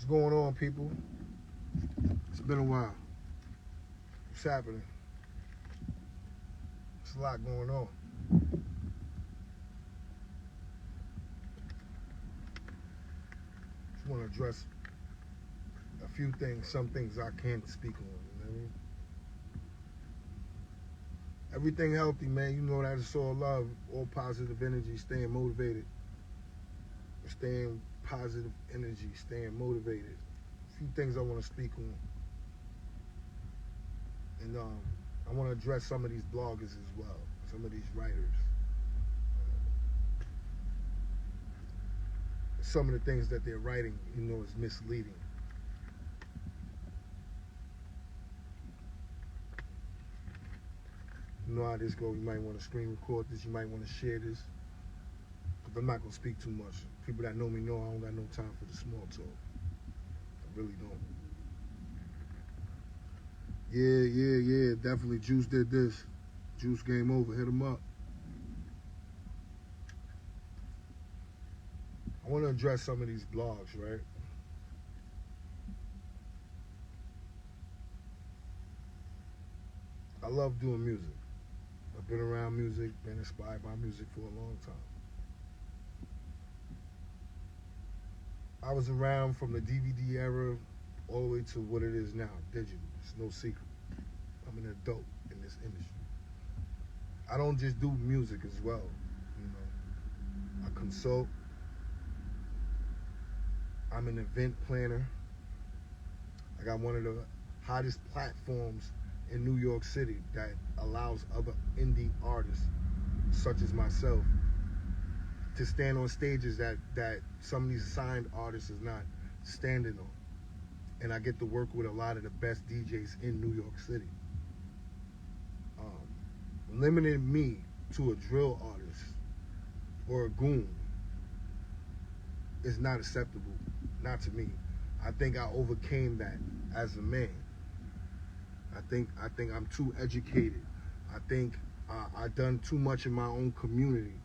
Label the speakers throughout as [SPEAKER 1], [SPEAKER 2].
[SPEAKER 1] What's going on, people? It's been a while. What's happening? There's a lot going on. Just want to address a few things, some things I can't speak on, you know what I mean? Everything healthy, man. You know that it's all love, all positive energy, staying motivated. Staying positive energy, staying motivated. A few things I want to speak on. And I want to address some of these bloggers as well, some of these writers. Some of the things that they're writing, you know, is misleading. You know how this goes. You might want to screen record this. You might want to share this. But I'm not going to speak too much. People that know me know I don't got no time for the small talk. I really don't. Yeah. Definitely Juice did this. Juice game over. Hit him up. I want to address some of these blogs, right? I love doing music. I've been around music, been inspired by music for a long time. I was around from the DVD era all the way to what it is now, digital. It's no secret. I'm an adult in this industry. I don't just do music as well, you know. I consult. I'm an event planner. I got one of the hottest platforms in New York City that allows other indie artists, such as myself, to stand on stages that some of these signed artists is not standing on. And I get to work with a lot of the best DJs in New York City. Limiting me to a drill artist or a goon is not acceptable, not to me. I think I overcame that as a man. I think I'm too educated. I think I done too much in my own community.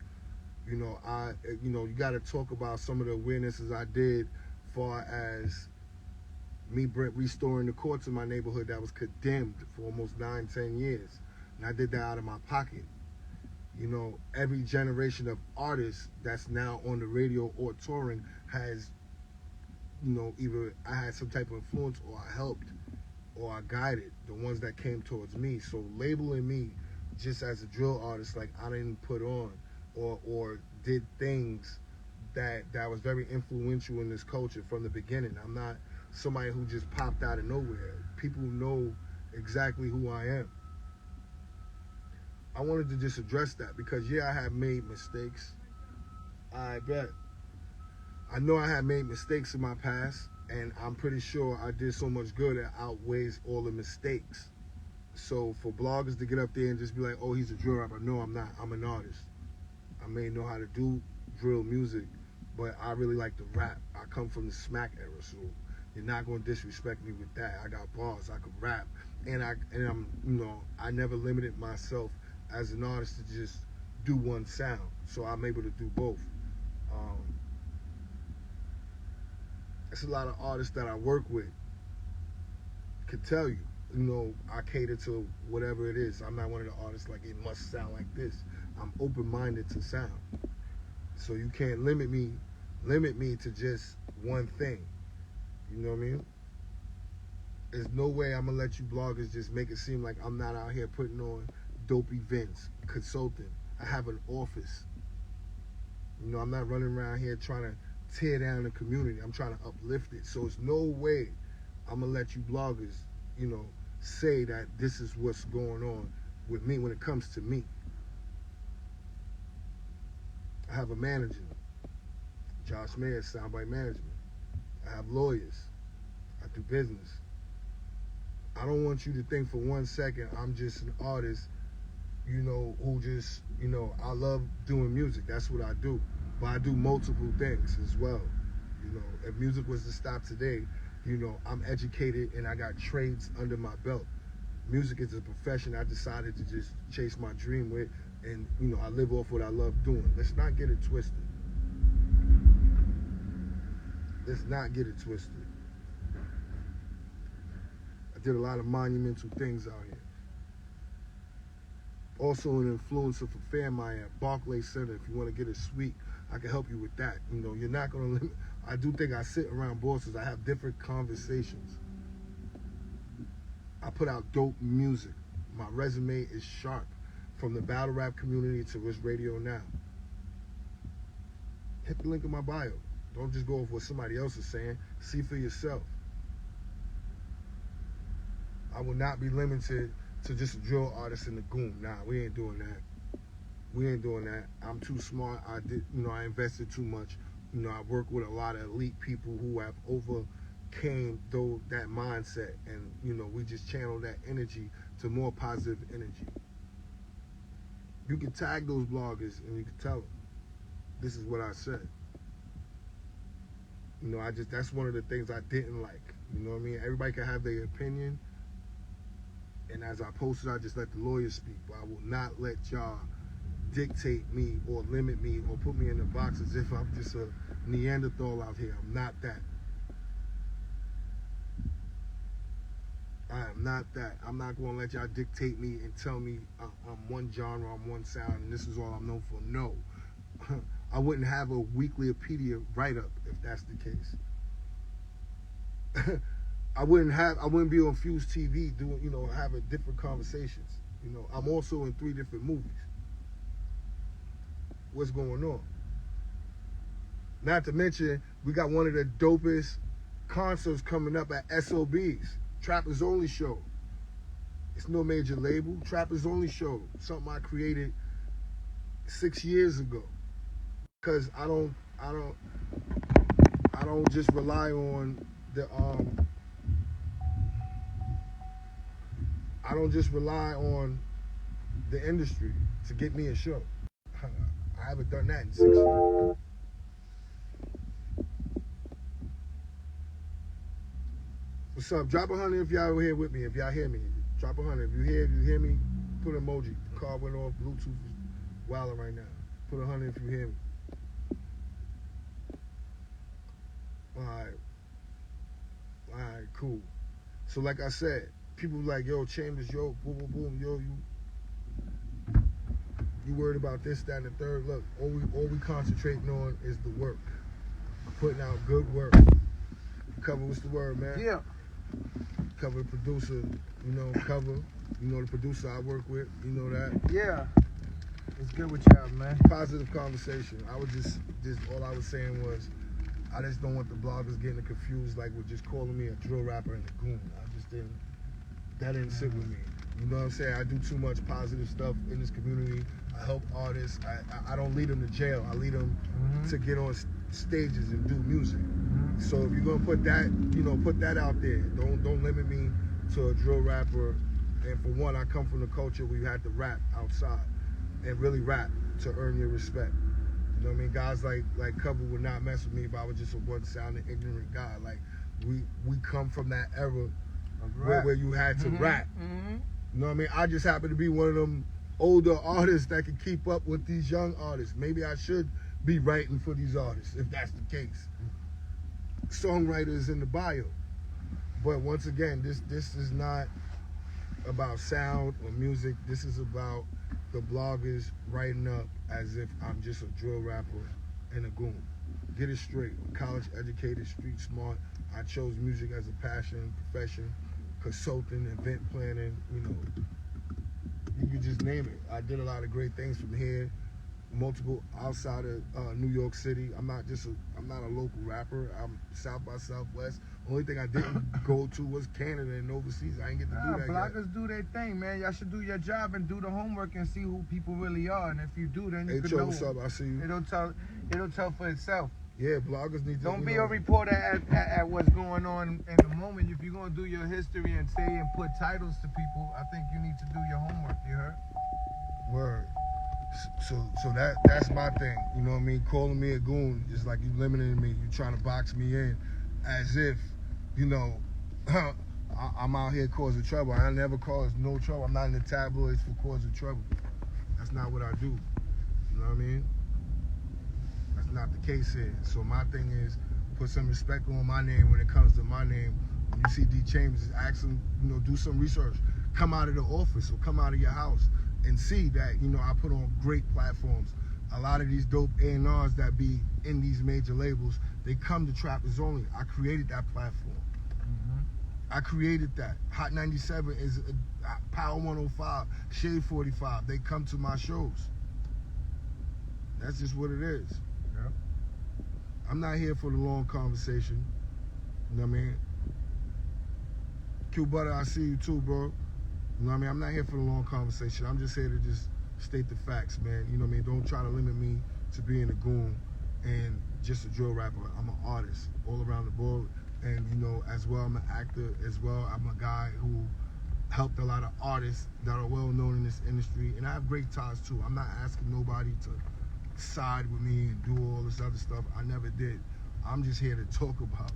[SPEAKER 1] You know, you got to talk about some of the awarenesses I did, far as me restoring the courts in my neighborhood that was condemned for almost 9-10 years, and I did that out of my pocket. You know, every generation of artists that's now on the radio or touring has, you know, either I had some type of influence or I helped or I guided the ones that came towards me. So labeling me just as a drill artist, like I didn't put on or did things that was very influential in this culture from the beginning. I'm not somebody who just popped out of nowhere. People know exactly who I am. I wanted to just address that because, yeah, I have made mistakes. I bet. I know I have made mistakes in my past, and I'm pretty sure I did so much good it outweighs all the mistakes. So for bloggers to get up there and just be like, oh, he's a drill rapper. No, I'm not. I'm an artist. I may know how to do drill music, but I really like to rap. I come from the smack era, so you're not going to disrespect me with that. I got bars. I could rap. And I'm, you know, I never limited myself as an artist to just do one sound. So I'm able to do both. It's a lot of artists that I work with could tell you, you know, I cater to whatever it is. I'm not one of the artists like it must sound like this. I'm open-minded to sound. So you can't limit me to just one thing. You know what I mean? There's no way I'm gonna let you bloggers just make it seem like I'm not out here putting on dope events, consulting. I have an office. You know, I'm not running around here trying to tear down the community. I'm trying to uplift it. So it's no way I'm gonna let you bloggers, you know, say that this is what's going on with me when it comes to me. I have a manager, Josh Mayer, Soundbite Management. I have lawyers. I do business. I don't want you to think for 1 second I'm just an artist, you know, who just, you know, I love doing music. That's what I do. But I do multiple things as well. You know, if music was to stop today, you know, I'm educated and I got trades under my belt. Music is a profession I decided to just chase my dream with, and, you know, I live off what I love doing. Let's not get it twisted. Let's not get it twisted. did a lot of monumental things out here. Also an influencer for Fairmont at Barclay Center. If you want to get a suite, I can help you with that. You know, you're not going to limit. I do think I sit around bosses. I have different conversations. I put out dope music. My resume is sharp. From the battle rap community to what's radio now. Hit the link in my bio. Don't just go with what somebody else is saying. See for yourself. I will not be limited to just a drill artist in the Goon. Nah, we ain't doing that. We ain't doing that. I'm too smart. I invested too much. You know, I work with a lot of elite people who have overcame that mindset, and you know, we just channel that energy to more positive energy. You can tag those bloggers and you can tell them, this is what I said. You know, that's one of the things I didn't like. You know what I mean? Everybody can have their opinion. And as I posted, I just let the lawyers speak. But I will not let y'all dictate me or limit me or put me in the box as if I'm just a Neanderthal out here. I'm not that. I am not that. I'm not going to let y'all dictate me and tell me I'm one genre, I'm one sound, and this is all I'm known for. No. I wouldn't have a Weeklypedia write-up if that's the case. I wouldn't be on Fuse TV doing, you know, having different conversations. You know, I'm also in 3 different movies. What's going on? Not to mention, we got one of the dopest concerts coming up at SOB's. Trappers Only Show. It's no major label. Trappers Only Show. Something I created 6 years ago. Because I don't just rely on the I don't just rely on the industry to get me a show. I haven't done that in 6 years. What's up? Drop 100 if y'all here with me. If y'all hear me, drop 100. If you hear me, put an emoji. The car went off. Bluetooth is wilding right now. Put 100 if you hear me. All right, cool. So like I said, people like, yo, Chambers, yo, boom, boom, boom, yo, you worried about this, that, and the third. Look, all we concentrating on is the work. Putting out good work. Cover, what's the word, man?
[SPEAKER 2] Yeah.
[SPEAKER 1] Cover the producer, you know, Cover. You know the producer I work with, you know that.
[SPEAKER 2] Yeah. It's good with y'all, man.
[SPEAKER 1] Positive conversation. I was just all I was saying was, I just don't want the bloggers getting confused like with just calling me a drill rapper and a goon. That didn't sit with me. You know what I'm saying? I do too much positive stuff in this community. I help artists. I don't lead them to jail. I lead them to get on stages and do music. So if you're gonna put that, you know, put that out there. Don't limit me to a drill rapper. And for one, I come from the culture where you had to rap outside and really rap to earn your respect. You know what I mean? Guys like Cover would not mess with me if I was just a one-sounding ignorant guy. Like we come from that era where you had to rap. You know what I mean? I just happen to be one of them older artists that can keep up with these young artists. Maybe I should be writing for these artists if that's the case. Songwriters in the bio. But once again, this is not about sound or music. This is about the bloggers writing up as if I'm just a drill rapper and a goon. Get it straight. I'm college educated, street smart. I chose music as a passion, profession, consulting, event planning, you know. You can just name it. I did a lot of great things from here, multiple outside of New York City. I'm not a local rapper. I'm South by Southwest. Only thing I didn't go to was Canada and overseas. I ain't get to do that
[SPEAKER 2] bloggers
[SPEAKER 1] yet.
[SPEAKER 2] Do their thing, man. Y'all should do your job and do the homework and see who people really are. And if you do, then you can know.
[SPEAKER 1] What's up? I see you.
[SPEAKER 2] It'll tell for itself.
[SPEAKER 1] Yeah, bloggers need to.
[SPEAKER 2] Don't be a reporter at what's going on in the moment. If you're gonna do your history and say and put titles to people, I think you need to do your homework. You heard?
[SPEAKER 1] Word. So that's my thing. You know what I mean? Calling me a goon is like you limiting me. You trying to box me in, as if, you know, I'm out here causing trouble. I never cause no trouble. I'm not in the tabloids for causing trouble. That's not what I do. You know what I mean? That's not the case here. So my thing is, put some respect on my name when it comes to my name, When you see D.Chamberz, ask him, do some research. Come out of the office or come out of your house and see that, I put on great platforms. A lot of these dope A&Rs that be in these major labels, they come to Trappers Only. I created that platform. I created that. Hot 97 is Power 105, Shade 45. They come to my shows. That's just what it is.
[SPEAKER 2] Yep.
[SPEAKER 1] I'm not here for the long conversation. You know what I mean? Q Butter, I see you too, bro. You know what I mean? I'm not here for the long conversation. I'm just here to just state the facts, man. You know what I mean? Don't try to limit me to being a goon and just a drill rapper. I'm an artist all around the board. And, as well, I'm an actor as well. I'm a guy who helped a lot of artists that are well known in this industry. And I have great ties too. I'm not asking nobody to side with me and do all this other stuff. I never did. I'm just here to talk about.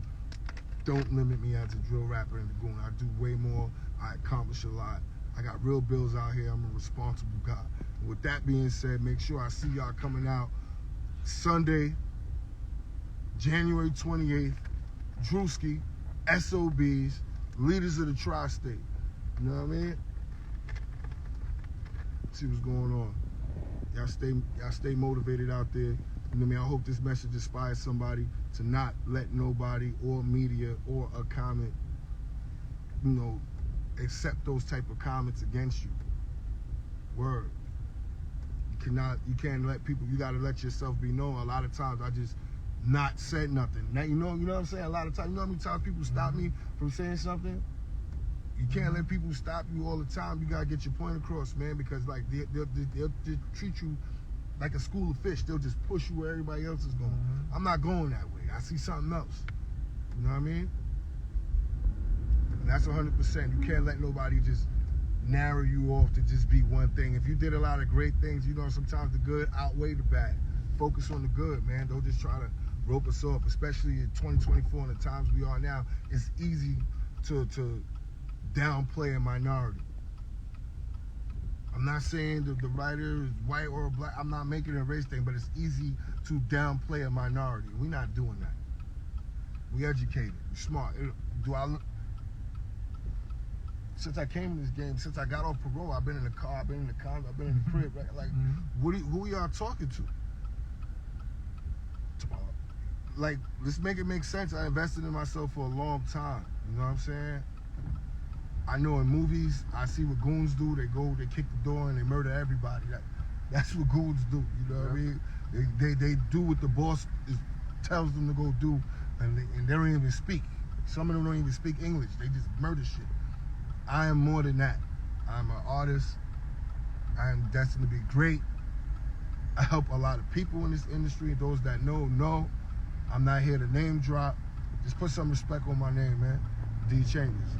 [SPEAKER 1] Don't limit me as a drill rapper and a goon. I do way more. I accomplish a lot. I got real bills out here. I'm a responsible guy. And with that being said, make sure I see y'all coming out Sunday, January 28th. Drewski, SOBs, leaders of the tri-state. You know what I mean? See what's going on. Y'all stay motivated out there. You know what I mean? I hope this message inspires somebody to not let nobody or media or a comment, accept those type of comments against you. Word. You can't let people, you gotta let yourself be known. A lot of times I just not said nothing. Now you know what I'm saying? A lot of times, how many times people stop me from saying something? You can't let people stop you all the time. You gotta get your point across, man, because they'll just treat you like a school of fish. They'll just push you where everybody else is going. I'm not going that way. I see something else. You know what I mean? And that's 100%. You can't let nobody just narrow you off to just be one thing. If you did a lot of great things, sometimes the good outweigh the bad. Focus on the good, man. Don't just try to rope us up, especially in 2024 and the times we are now. It's easy to downplay a minority. I'm not saying that the writer is white or black. I'm not making it a race thing, but it's easy to downplay a minority. We're not doing that. We educated, we smart. Since I came in this game, since I got off parole, I've been in the car, I've been in the condo, I've been in the crib. Right? Like, who y'all talking to? Like, let's make it make sense. I invested in myself for a long time. You know what I'm saying? I know in movies, I see what goons do. They kick the door and they murder everybody. That's what goons do. You know what I mean? They do what the boss tells them to go do, and they don't even speak. Some of them don't even speak English. They just murder shit. I am more than that. I'm an artist. I am destined to be great. I help a lot of people in this industry. Those that know. I'm not here to name drop. Just put some respect on my name, man. D.Chamberz.